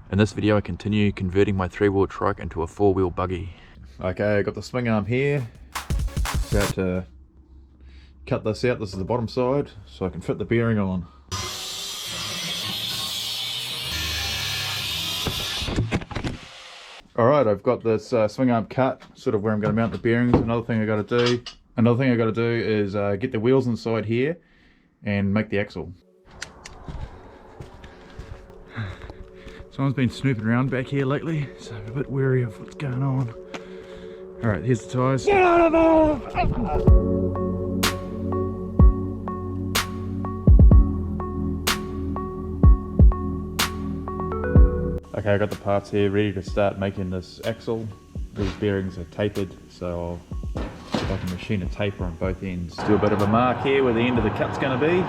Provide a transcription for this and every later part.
In this video I continue converting my 3-wheel trike into a 4-wheel buggy. Okay, I got the swing arm here. About to cut this out. This is the bottom side, so I can fit the bearing on. Alright, I've got this swing arm cut, sort of where I'm going to mount the bearings. Another thing I got to do is get the wheels inside here and make the axle. Someone's been snooping around back here lately, so I'm a bit wary of what's going on. Alright, here's the tyres. Get out of there! Okay, I got the parts here ready to start making this axle. These bearings are tapered, so I'll see if I can machine a taper on both ends. Do a bit of a mark here where the end of the cut's going to be.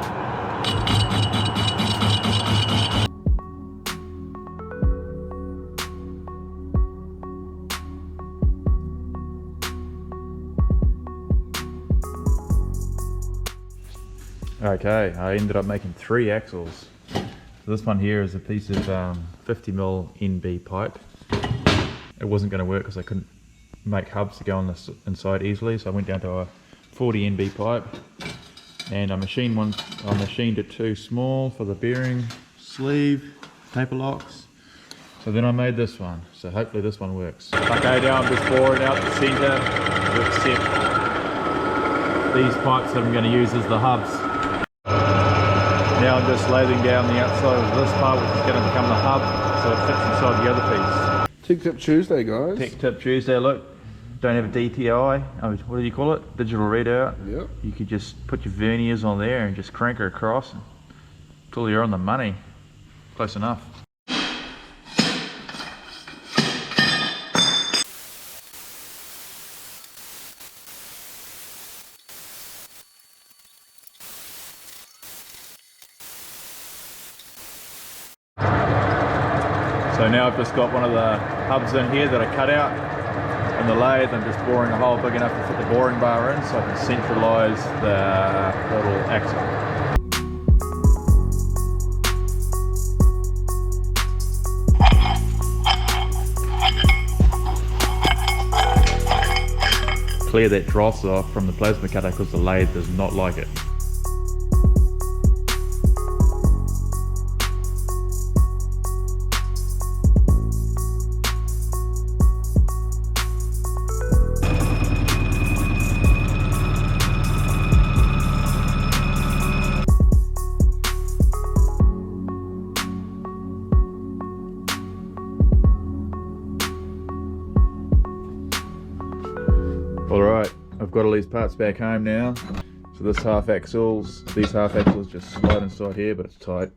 Okay, I ended up making 3 axles. So this one here is a piece of 50mm NB pipe. It wasn't going to work because I couldn't make hubs to go on this inside easily, so I went down to a 40 NB pipe, and I machined it too small for the bearing sleeve, taper locks. So then I made this one, so hopefully this one works. Okay, now I'm just boring out the centre to accept these pipes that I'm going to use as the hubs. Now I'm just lathing down the outside of this part, which is going to become the hub, so it fits inside the other piece. Tech Tip Tuesday, guys. Tech Tip Tuesday, look. Don't have a DTI, what do you call it? Digital readout. Yep. You could just put your verniers on there and just crank her across until you're on the money. Close enough. So now I've just got one of the hubs in here that I cut out on the lathe. I'm just boring a hole big enough to fit the boring bar in so I can centralise the little axle. Clear that dross off from the plasma cutter because the lathe does not like it. Alright, I've got all these parts back home now. So these half axles just slide inside here, but it's tight.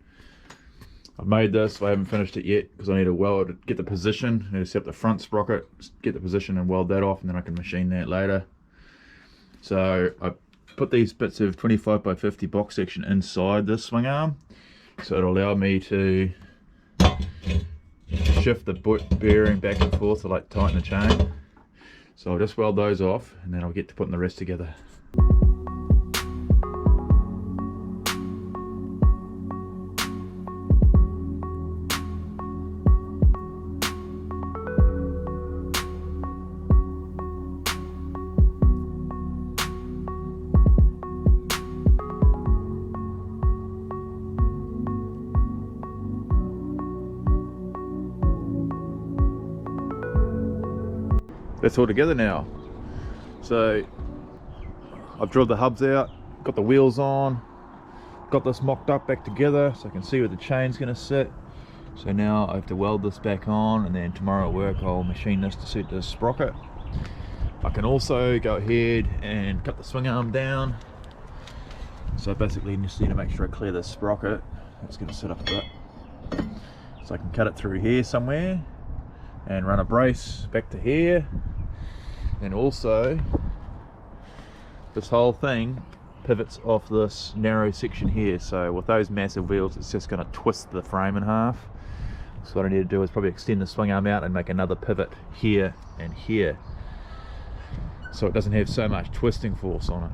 I've made this, I haven't finished it yet because I need to weld it, get the position, I need to set up the front sprocket, get the position and weld that off, and then I can machine that later. So I put these bits of 25x50 box section inside this swing arm, so it'll allow me to shift the bearing back and forth to like tighten the chain. So I'll just weld those off and then I'll get to putting the rest together. That's all together now. So I've drilled the hubs out, got the wheels on, got this mocked up back together so I can see where the chain's going to sit. So now I have to weld this back on, and then tomorrow at work I'll machine this to suit this sprocket. I can also go ahead and cut the swing arm down. So I basically just need to make sure I clear this sprocket. It's going to sit up a bit. So I can cut it through here somewhere and run a brace back to here. And also this whole thing pivots off this narrow section here, so with those massive wheels it's just going to twist the frame in half. So what I need to do is probably extend the swing arm out and make another pivot here and here, so it doesn't have so much twisting force on it.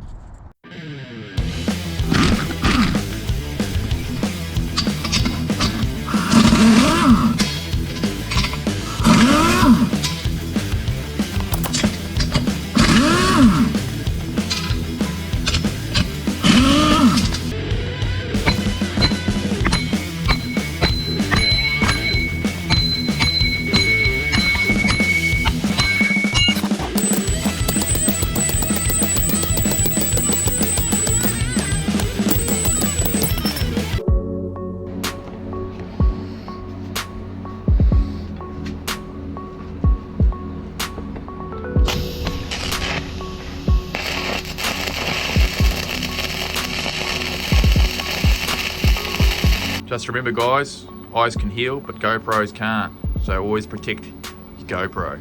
Just remember guys, eyes can heal, but GoPros can't. So always protect your GoPro.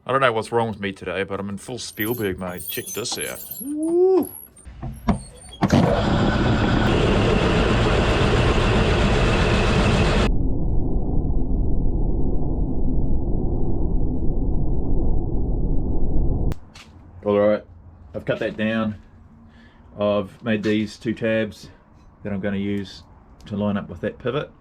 I don't know what's wrong with me today, but I'm in full Spielberg mode. Check this out. Woo. Alright, I've cut that down. I've made these 2 tabs that I'm going to use to line up with that pivot.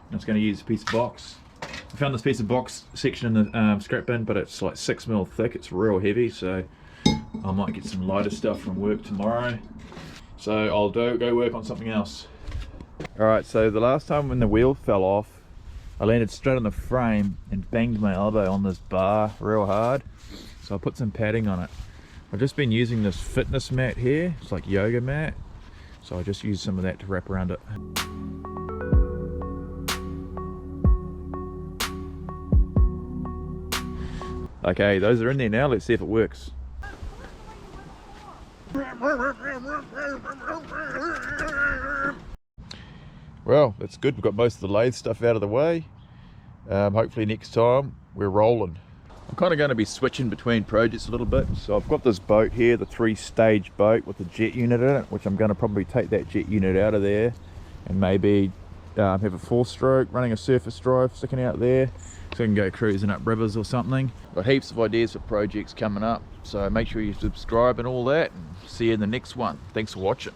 I'm just going to use a piece of box. I found this piece of box section in the scrap bin, but it's like 6mm thick. It's real heavy, so I might get some lighter stuff from work tomorrow. So I'll go work on something else. Alright, so the last time when the wheel fell off, I landed straight on the frame and banged my elbow on this bar real hard. So I put some padding on it. I've just been using this fitness mat here. It's like yoga mat. So I just used some of that to wrap around it. Okay, those are in there now. Let's see if it works. Well, that's good. We've got most of the lathe stuff out of the way. Hopefully next time we're rolling. I'm kind of going to be switching between projects a little bit. So I've got this boat here, the 3-stage boat with the jet unit in it, which I'm going to probably take that jet unit out of there and maybe have a 4-stroke running a surface drive sticking out there, so I can go cruising up rivers or something. Got heaps of ideas for projects coming up, so make sure you subscribe and all that, and see you in the next one. Thanks for watching.